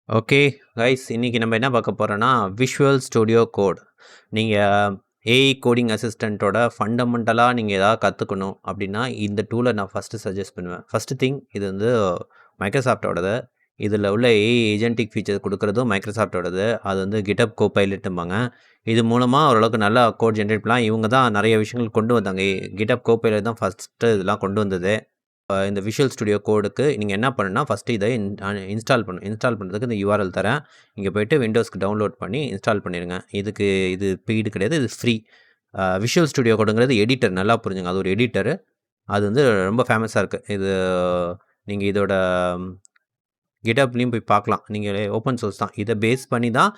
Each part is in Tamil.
ஓகே கைஸ், இன்னைக்கு நம்ம என்ன பார்க்க போறோம்னா விஷுவல் ஸ்டுடியோ கோட். நீங்கள் ஏஐ கோடிங் அசிஸ்டண்ட்டோட ஃபண்டமெண்டலாக நீங்கள் எதாவது கற்றுக்கணும் அப்படின்னா இந்த டூலை நான் ஃபஸ்ட்டு சஜஸ்ட் பண்ணுவேன். ஃபஸ்ட்டு திங், இது வந்து மைக்ரோசாஃப்டோடது. இதில் உள்ள ஏஐ ஏஜென்டிக் ஃபீச்சர் கொடுக்குறதும் மைக்ரோசாஃப்டோடது. அது வந்து கிட்டப் கோபைலட்டும்பாங்க. இது மூலமாக ஓரளவுக்கு நல்லா கோட் ஜென்ரேட் பண்ணலாம். இவங்க தான் நிறைய விஷயங்கள் கொண்டு வந்தாங்க. கிட்டப் கோபைலட் தான் ஃபஸ்ட்டு இதெல்லாம் கொண்டு வந்தது. இந்த விஷுவல் ஸ்டுடியோ கோடுக்கு நீங்கள் என்ன பண்ணணும்னா ஃபஸ்ட்டு இதை இன்ஸ்டால் பண்ணணும். இன்ஸ்டால் பண்ணுறதுக்கு இந்த யூஆர்எல் தரேன். இங்கே போய்ட்டு விண்டோஸ்க்கு டவுன்லோட் பண்ணி இன்ஸ்டால் பண்ணிடுங்க. இது பெய்டு கிடையாது, இது ஃப்ரீ. விஷுவல் ஸ்டுடியோ கோடுங்கிறது எடிட்டர், நல்லா புரிஞ்சுங்க. அது ஒரு எடிட்டரு. அது வந்து ரொம்ப ஃபேமஸாக இருக்குது. இது நீங்கள் இதோட கிட்டப்லேயும் போய் பார்க்கலாம். நீங்கள் ஓப்பன் சோர்ஸ் தான். இதை பேஸ் பண்ணி தான்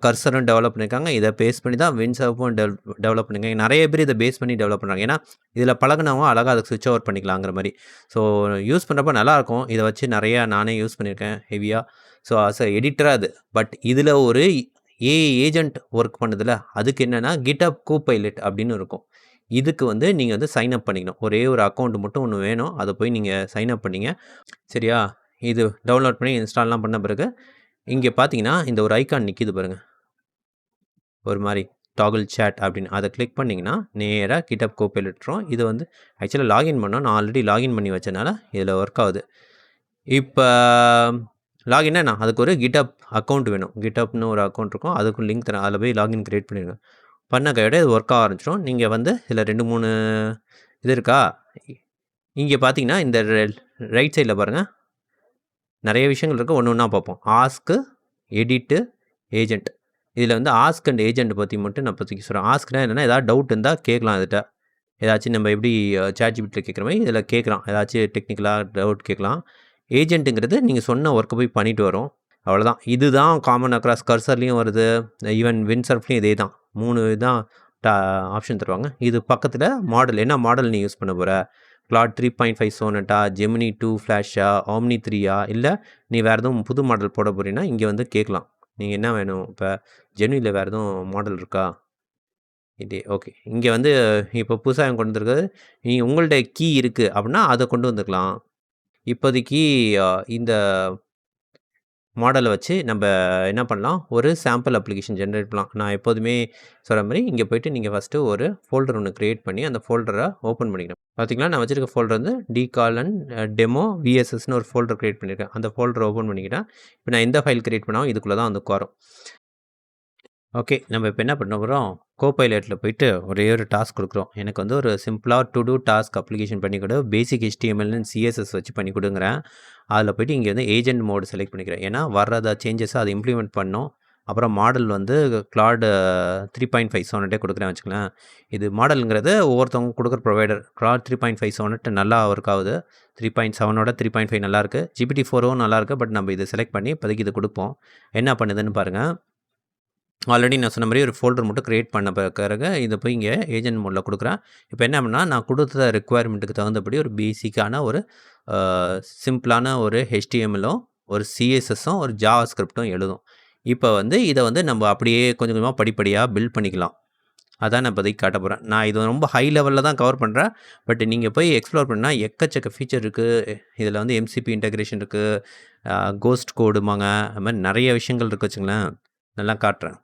கர்சரும் டெவலப் பண்ணியிருக்காங்க. இதை பேஸ் பண்ணி தான் வின்சர்ஃபும் டெவலப் பண்ணியிருக்காங்க. நிறைய பேர் இதை பேஸ் பண்ணி டெவலப் பண்ணுறாங்க. ஏன்னா இதில் பழகுனவங்க அழகாக அதுக்கு ஸ்விட்ச் ஓவர் பண்ணிக்கலாங்கிற மாதிரி. ஸோ யூஸ் பண்ணுறப்ப நல்லாயிருக்கும். இதை வச்சு நிறையா நானே யூஸ் பண்ணியிருக்கேன் ஹெவியாக. ஸோ அஸ் அ எடிட்டராக அது. பட் இதில் ஒரு ஏஐ ஏஜென்ட் ஒர்க் பண்ணுதில்ல, அதுக்கு என்னென்னா கிட்டப் கோபைலட் அப்படின்னு இருக்கும். இதுக்கு வந்து நீங்கள் வந்து சைன் அப் பண்ணிக்கணும். ஒரே ஒரு அக்கௌண்ட் மட்டும் ஒன்று வேணும். அதை போய் நீங்கள் சைன் அப் பண்ணிங்க. சரியா? இது டவுன்லோட் பண்ணி இன்ஸ்டால்லாம் பண்ண பிறகு இங்கே பார்த்தீங்கன்னா இந்த ஒரு ஐக்கான் நிற்கிது பாருங்கள், ஒரு மாதிரி டாகிள் சேட் அப்படின்னு. அதை கிளிக் பண்ணிங்கன்னா நேராக கிட்டப் கோபைலட்ரும். இது வந்து ஆக்சுவலாக லாகின் பண்ணோம். நான் ஆல்ரெடி லாகின் பண்ணி வச்சனால இதில் ஒர்க் ஆகுது. இப்போ லாகின்னா நான் அதுக்கு ஒரு கிட்டப் அக்கௌண்ட் வேணும். கிட்டப்னு ஒரு அக்கௌண்ட் இருக்கும், அதுக்கு லிங்க் தரேன். அதில் போய் லாகின் க்ரியேட் பண்ணிடுங்க. பண்ண கையோட இது ஒர்க் ஆக ஆரம்பிச்சிடும். நீங்கள் வந்து இதில் 2-3 இது இருக்கா. இங்கே பார்த்தீங்கன்னா இந்த ரைட் சைடில் பாருங்கள், நிறைய விஷயங்கள் இருக்குது. ஒன்று ஒன்றா பார்ப்போம். ஆஸ்க்கு, எடிட்டு, ஏஜென்ட். இதில் வந்து ஆஸ்க் அண்ட் ஏஜென்ட் பற்றி மட்டும் நான் பற்றி சொல்கிறேன். ஆஸ்க்னா என்னென்னா ஏதாவது டவுட் இருந்தால் கேட்கலாம். இதுகிட்ட ஏதாச்சும் நம்ம எப்படி சாட்ஜிபிட்டியில் கேட்குற மாதிரி இதில் கேட்குறான். ஏதாச்சும் டெக்னிக்கலாக டவுட் கேட்கலாம். ஏஜென்ட்டுங்கிறது நீங்கள் சொன்ன ஒர்க்கை போய் பண்ணிட்டு வரும், அவ்வளோதான். இதுதான் காமன் அக்ராஸ். கர்சர்லேயும் வருது, ஈவன் வின்சர்ஃப்லேயும் இதே தான். 3 தான் ஆப்ஷன் தருவாங்க. இது பக்கத்தில் மாடல், என்ன மாடல் நீ யூஸ் பண்ண போகிற, கிளாட் 3.5 சோனட்டா, ஜெமினி 2 ஃப்ளாஷா, ஆம்னி 3யா, இல்லை நீ வேறு எதுவும் புது மாடல் போட போகிறீங்கன்னா இங்கே வந்து கேட்கலாம். நீங்கள் என்ன வேணும், இப்போ ஜெமினியில் வேறு எதுவும் மாடல் இருக்கா, இதே ஓகே. இங்கே வந்து இப்போ புதுசாக கொண்டு வந்திருக்கிறது, நீங்கள் உங்கள்கிட்ட கீ இருக்குது அப்படின்னா அதை கொண்டு வந்துக்கலாம். இப்போதைக்கு இந்த மாடலை வச்சு நம்ம என்ன பண்ணலாம், ஒரு சாம்பிள் அப்ளிகேஷன் ஜென்ரேட் பண்ணலாம். நான் எப்போதுமே சொல்கிற மாதிரி இங்கே போய்ட்டு நீங்கள் ஃபஸ்ட்டு ஒரு ஃபோல்டர் ஒன்று க்ரியேட் பண்ணி அந்த ஃபோல்டரை ஓப்பன் பண்ணிக்கணும். பார்த்திங்களா, நான் வச்சுருக்க ஃபோல்டர் வந்து டிகாலன் டெமோ விஎஸ்எஸ்னு ஒரு ஃபோல்டர் க்ரியேட் பண்ணியிருக்கேன். அந்த ஃபோல்டரை ஓப்பன் பண்ணிக்கிட்டேன். இப்போ நான் எந்த ஃபைல் க்ரியேட் பண்ணாலும் இதுக்குள்ளே தான் வந்து உட்காரும். ஓகே, நம்ம இப்போ என்ன பண்ண போகிறோம், கோபைலட்டில் போயிட்டு ஒரே ஒரு டாஸ்க் கொடுக்குறோம். எனக்கு வந்து ஒரு சிம்பிளாக டு டூ டாஸ்க் அப்ளிகேஷன் பண்ணி கொடு, பேசிக் HTML CSS வச்சு பண்ணி கொடுங்கிறேன். அதில் போய்ட்டு இங்கே வந்து ஏஜென்ட் மோடு செலக்ட் பண்ணிக்கிறேன். ஏன்னா வர்றத சேஞ்சஸை அதை இம்ப்ளிமெண்ட் பண்ணோம். அப்புறம் மாடல் வந்து கிளாட் 3.5 சோனட்டே கொடுக்குறேன் வச்சுக்கலாம். இது மாடலுங்கிறது ஒவ்வொருத்தவங்க கொடுக்குற ப்ரொவைடர். கிளாட் 3.5 சோனட் நல்லா ஒர்க் ஆகுது. 3.7ஓட 3.5 நல்லாயிருக்கு. GPT-4ம் நல்லாயிருக்கு. பட் நம்ம இதை செலக்ட் பண்ணி இப்போதைக்கு இது கொடுப்போம். என்ன பண்ணுதுன்னு பாருங்கள். ஆல்ரெடி நான் சொன்ன மாதிரி ஒரு ஃபோல்டர் மட்டும் க்ரியேட் பண்ண பிறகு இதை போய் இங்கே ஏஜென்ட் மோடில் கொடுக்குறேன். இப்போ என்ன பண்ணால் நான் கொடுத்த ரெக்குவயர்மெண்ட்டுக்கு தகுந்தபடி ஒரு பேசிக்கான ஒரு சிம்பிளான ஒரு HTMLம் ஒரு CSSம் ஒரு ஜாவா ஸ்கிரிப்டும் எழுதும். இப்போ வந்து இதை வந்து நம்ம அப்படியே கொஞ்சம் கொஞ்சமாக படிப்படியாக பில்ட் பண்ணிக்கலாம். அதான் நான் இப்போதைக்கு காட்ட போகிறேன். நான் இது ரொம்ப ஹை லெவலில் தான் கவர் பண்ணுறேன். பட் நீங்கள் போய் எக்ஸ்ப்ளோர் பண்ணால் எக்கச்சக்க ஃபீச்சர் இருக்குது. இதில் வந்து MCP இன்டெக்ரேஷன் இருக்குது, கோஸ்ட் கோடுமாங்க, அது மாதிரி நிறைய விஷயங்கள் இருக்குது வச்சுங்களேன். நல்லா காட்டுறேன்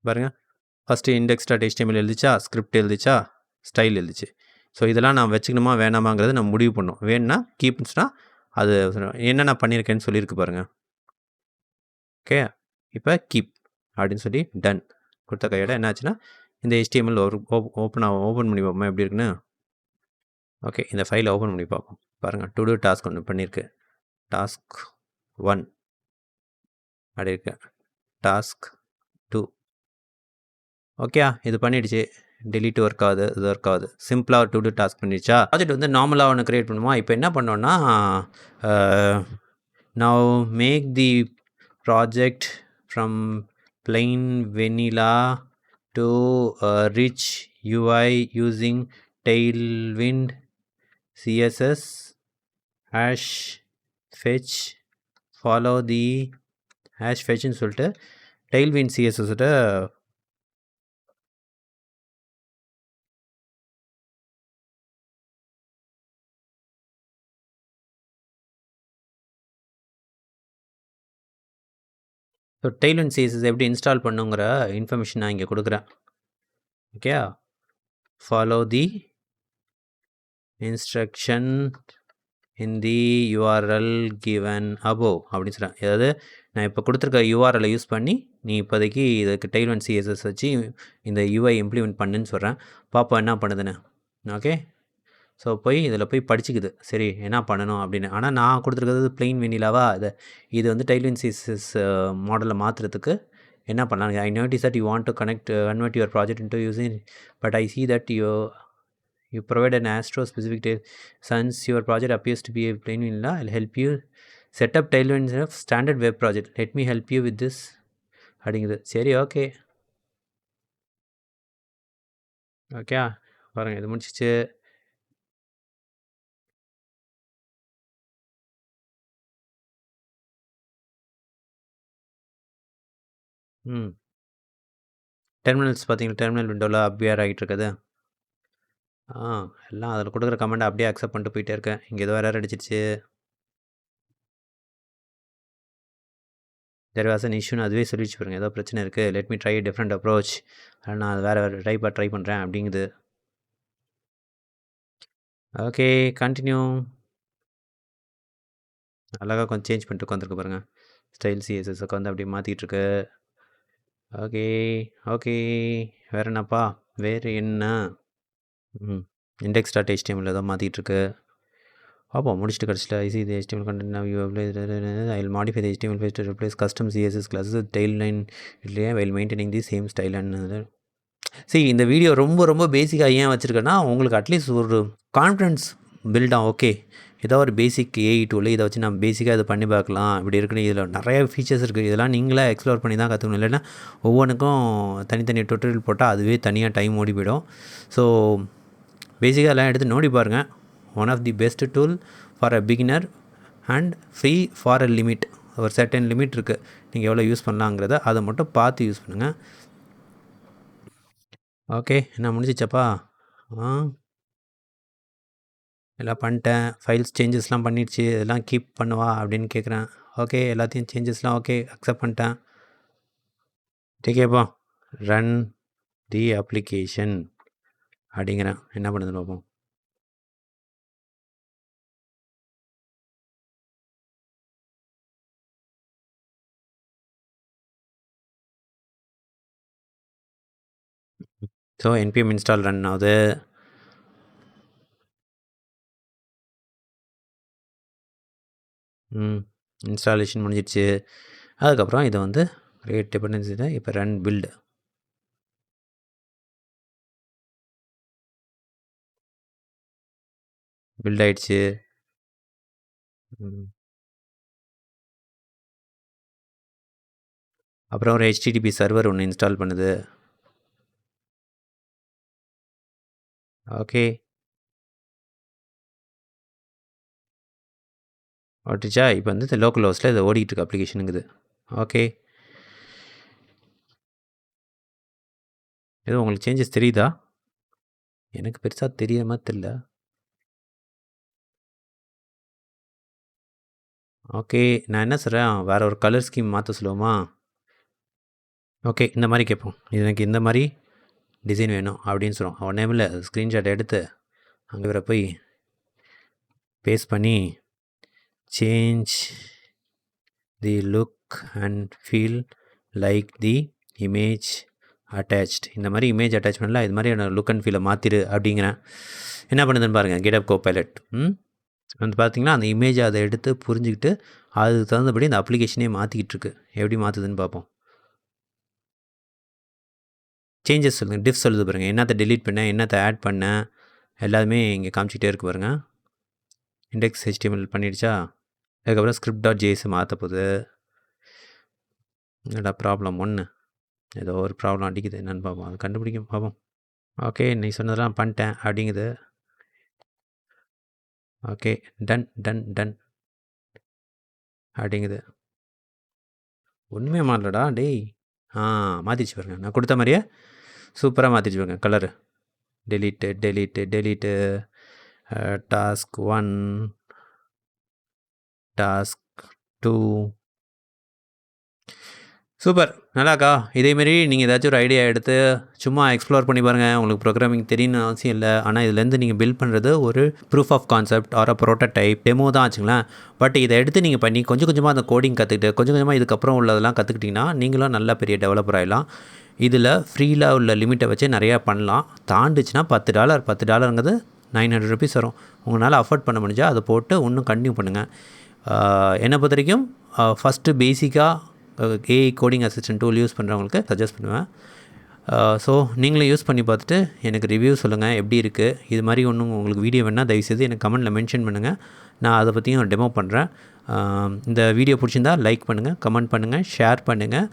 பாருங்கள். ஃபஸ்ட்டு index.html எழுதிச்சா, ஸ்கிரிப்ட் எழுதிச்சா, ஸ்டைல் எழுதிச்சு. ஸோ இதெல்லாம் நான் வச்சுக்கணுமா வேணாமாங்கிறது நான் முடிவு பண்ணும். வேணும்னா கீப்ஸ்னால் அது என்னென்ன பண்ணியிருக்கேன்னு சொல்லியிருக்கு பாருங்கள். ஓகே, இப்போ கீப் அப்படின்னு சொல்லி டன் கொடுத்த கையோட என்ன ஆச்சுன்னா இந்த HTML ஒரு ஓப்பன் பண்ணி பார்ப்போம் எப்படி இருக்குன்னு. ஓகே, இந்த ஃபைலை ஓப்பன் பண்ணி பார்ப்போம். பாருங்கள், டு டூ டாஸ்க் ஒன்று பண்ணியிருக்கு. டாஸ்க் 1 அப்படி இருக்கு, டாஸ்க் 2. ஓகே, இது பண்ணிடுச்சு. டெலிட் ஒர்க் ஆகுது, இது ஒர்க் ஆகுது. சிம்பிளாக டு டூ டாஸ்க் பண்ணிடுச்சா. ப்ராஜெக்ட் வந்து நார்மலாக ஒன்று க்ரியேட் பண்ணுமா. இப்போ என்ன பண்ணோன்னா, now make the project from plain vanilla to rich UI using Tailwind CSS hash fetch follow the hash fetchன்னு சொல்லிட்டு Tailwind CSS ஸோ டெய்ல்விண்ட் சிஎஸ்எஸ் எப்படி இன்ஸ்டால் பண்ணுங்கிற இன்ஃபர்மேஷன் நான் இங்கே கொடுக்குறேன். ஓகே, ஃபாலோ தி இன்ஸ்ட்ரக்ஷன் இன் தி யூஆர்எல் கிவன் அபோவ் அப்படின்னு சொல்கிறேன். அதாவது நான் இப்போ கொடுத்துருக்க யூஆர்எல்லை யூஸ் பண்ணி நீ இப்போதைக்கு இதுக்கு டெய்ல்விண்ட் சிஎஸ்எஸ் வச்சு இந்த யூஐ இம்ப்ளிமெண்ட் பண்ணுன்னு சொல்கிறேன். பாப்பா என்ன பண்ணுதுன்னு. ஓகே, ஸோ போய் இதில் போய் படிச்சுக்குது சரி என்ன பண்ணணும் அப்படின்னு. ஆனால் நான் கொடுத்துருக்கிறது பிளெயின் வெனிலாவா இது வந்து டெய்ல்விண்ட் சிஎஸ்எஸ் மாடலில் மாற்றுறதுக்கு என்ன பண்ணலாம். ஐ notice that you want to convert your project into using, but I see that you provide an astro specific since your project appears to be a plain vanilla, I'll help you set up Tailwind standard web project, let me help you with this அப்படிங்குது. சரி ஓகே ஓகே பாருங்கள் இது முடிச்சிச்சு. டெர்மினல்ஸ் பார்த்தீங்கன்னா டெர்மினல் விண்டோவில் அப்பியர் ஆகிட்டு இருக்குது. எல்லாம் அதில் கொடுக்குற கமெண்ட் அப்படியே அக்செப்ட் பண்ணிட்டு போயிட்டே இருக்கேன். இங்கே ஏதோ வேறு அடிச்சிருச்சு. தெர் வாஸ் அன் இஷ்யூன்னு அதுவே சொல்லிச்சு பாருங்க, ஏதோ பிரச்சனை இருக்குது, let me try different approach, நான் அது வேறு ட்ரை பண்ணுறேன் அப்படிங்குது. Okay continue. அழகாக கொஞ்சம் சேஞ்ச் பண்ணிட்டு உட்காந்துருக்கு பாருங்கள். ஸ்டைல் சிஎஸ்எஸ் உட்காந்து அப்படியே மாற்றிக்கிட்டு இருக்கு. ஓகே ஓகே வேறு என்னப்பா, வேறு என்ன இண்டெக்ஸ் டாட் HTML ஏதோ மாற்றிட்டு இருக்கு. பார்ப்போம் முடிச்சுட்டு கடைசியில் ஐசி இது HTML content you I will modify the HTML file to replace custom CSS classes Tailwind இல்லையா while maintaining the same style and இந்த வீடியோ ரொம்ப ரொம்ப பேசிக்காக ஏன் வச்சுருக்கேன்னா உங்களுக்கு அட்லீஸ்ட் ஒரு கான்ஃபிடன்ஸ் பில்டாக ஓகே ஏதோ ஒரு பேசிக் ஏஐ டூல் இதை வச்சு நம்ம பேசிக்காக இதை பண்ணி பார்க்கலாம் இப்படி இருக்குன்னு. இதில் நிறைய ஃபீச்சர்ஸ் இருக்குது, இதெல்லாம் நீங்களே எக்ஸ்ப்ளோர் பண்ணி தான் கற்றுக்கணும். இல்லைன்னா ஒவ்வொன்றுக்கும் தனித்தனி டுட்டோரியல் போட்டால் அதுவே தனியாக டைம் ஓடி போயிடும். ஸோ பேசிக்காக எல்லாம் எடுத்து நோடி பாருங்கள். One of the best tool for a beginner and free for a limit. ஒரு சர்டன் லிமிட் இருக்குது, நீங்கள் எவ்வளோ யூஸ் பண்ணலாங்கிறத அதை மட்டும் பார்த்து யூஸ் பண்ணுங்கள். ஓகே நான் முடிஞ்சிச்சப்பா. எல்லாம் பண்ணிட்டேன், ஃபைல்ஸ் சேஞ்சஸ்லாம் பண்ணிடுச்சு, இதெல்லாம் கீப் பண்ணுவா அப்படின்னு கேட்குறேன். ஓகே எல்லாத்தையும் சேஞ்சஸ்லாம் ஓகே அக்செப்ட் பண்ணிட்டேன். டேக்கேப்பா ரன் தி அப்ளிகேஷன் அப்படிங்கிறேன். என்ன பண்ணுதுன்னு பார்ப்போம். ஸோ npm இன்ஸ்டால் ரன் ஆகுது. இன்ஸ்டாலேஷன் முடிஞ்சிடுச்சு. அதுக்கப்புறம் இதை வந்து கிரியேட் டிபெண்டன்சி தான் இப்போ ரன் பில்டு. பில்ட் ஆயிடுச்சு. அப்புறம் ஒரு HTTP சர்வர் ஒன்று இன்ஸ்டால் பண்ணுது. ஓகே ஓட்டிச்சா. இப்போ வந்து இந்த லோக்கல் ஹோஸ்ட்டில் இதை ஓடிக்கிட்டு இருக்கு அப்ளிகேஷனுங்குது. ஓகே எதுவும் உங்களுக்கு சேஞ்சஸ் தெரியுதா? எனக்கு பெருசாக தெரிய மாதிரி தெரியல. ஓகே நான் என்ன சொல்கிறேன், வேறு ஒரு கலர் ஸ்கீம் மாற்ற சொல்லுவோமா? ஓகே இந்த மாதிரி கேட்போம், எனக்கு இந்த மாதிரி டிசைன் வேணும் அப்படின்னு சொல்லுவோம். அவன் நேமில் ஸ்க்ரீன்ஷாட் எடுத்து அங்கே வர போய் பேஸ்ட் பண்ணி change the look and feel like the image attached. இந்த மாதிரி இமேஜ் அட்டாச்மெண்ட்டில் இது மாதிரி லுக் அண்ட் ஃபீலை மாற்றிடு அப்படிங்கிறேன். என்ன பண்ணுதுன்னு பாருங்கள், GitHub Copilot வந்து பார்த்திங்கன்னா அந்த இமேஜை அதை எடுத்து புரிஞ்சுக்கிட்டு அதுக்கு தகுந்தபடி இந்த அப்ளிகேஷனே மாற்றிக்கிட்டு இருக்கு. எப்படி மாற்றுதுன்னு பார்ப்போம். சேஞ்சஸ் சொல்லுங்கள், டிஃப் சொல்லுது பாருங்கள், என்னத்தை டெலீட் பண்ணேன் என்னத்தை ஆட் பண்ணேன் எல்லாமே இங்கே காமிச்சிக்கிட்டே இருக்கு பாருங்கள். Index HTML பண்ணிடுச்சா. அதுக்கப்புறம் script.js மாற்ற போகுது. என்னடா ப்ராப்ளம் ஒன்று, ஏதோ ஒரு ப்ராப்ளம் அடிக்குது என்னென்னு பார்ப்போம், அது கண்டுபிடிக்கும் பார்ப்போம். ஓகே நீ சொன்னதெல்லாம் பண்ணிட்டேன் அப்படிங்குது. ஓகே டன் டன் டன் அப்படிங்குது. ஒன்றுமே மாறலடா டேய். மாற்றிச்சு பாருங்க, நான் கொடுத்த மாதிரியே சூப்பராக மாற்றிச்சு பாருங்க colour. Delete task 1 task 2. Super. நல்லாக்கா. இதேமாரி நீங்கள் ஏதாச்சும் ஒரு ஐடியா எடுத்து சும்மா எக்ஸ்ப்ளோர் பண்ணி பாருங்கள். உங்களுக்கு ப்ரோக்ராமிங் தெரியணும்னு அவசியம் இல்லை. ஆனால் இதுலேருந்து நீங்கள் பில்ட் பண்ணுறது ஒரு proof of concept or prototype demo தான் வச்சுங்களேன். பட் இதை எடுத்து நீங்கள் பண்ணி கொஞ்சம் கொஞ்சமாக அந்த கோடிங் கற்றுக்கிட்டு கொஞ்சம் கொஞ்சமாக இதுக்கப்புறம் உள்ளதெல்லாம் கற்றுக்கிட்டிங்கன்னா நீங்களும் நல்ல பெரிய டெவலப்பர் ஆகிடலாம். இதில் ஃப்ரீயில் உள்ள லிமிட்டை வச்சு நிறையா பண்ணலாம். தாண்டுச்சுன்னா $10 $10ங்கிறது $900 வரும். உங்களால் அஃபோர்ட் பண்ண முடிஞ்சால் அதை போட்டு இன்னும் கண்டினியூ பண்ணுங்கள். என்னை பொறுத்த வரைக்கும் ஃபஸ்ட்டு பேசிக்காக AI coding assistant tool use பண்ணுறவங்களுக்கு சஜஸ்ட் பண்ணுவேன். ஸோ நீங்களும் யூஸ் பண்ணி பார்த்துட்டு எனக்கு ரிவ்யூ சொல்லுங்கள் எப்படி இருக்குது. இது மாதிரி ஒன்றும் உங்களுக்கு வீடியோ வேணால் தயவுசெய்து எனக்கு கமெண்ட்டில் மென்ஷன் பண்ணுங்கள். நான் அதை பற்றியும் ஒரு டெமோ பண்ணுறேன். இந்த வீடியோ பிடிச்சிருந்தா லைக் பண்ணுங்கள், கமெண்ட் பண்ணுங்கள், ஷேர் பண்ணுங்கள்.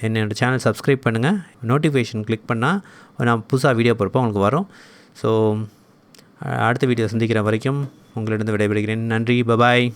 என்னோடய சேனல் சப்ஸ்கிரைப் பண்ணுங்கள். நோட்டிஃபிகேஷன் கிளிக் பண்ணால் நான் புதுசாக வீடியோ போகிறப்போ உங்களுக்கு வரும். ஸோ அடுத்த வீடியோ சந்திக்கிற வரைக்கும் உங்களிடம் விடைபெறுகிறேன். நன்றி. பபாய்.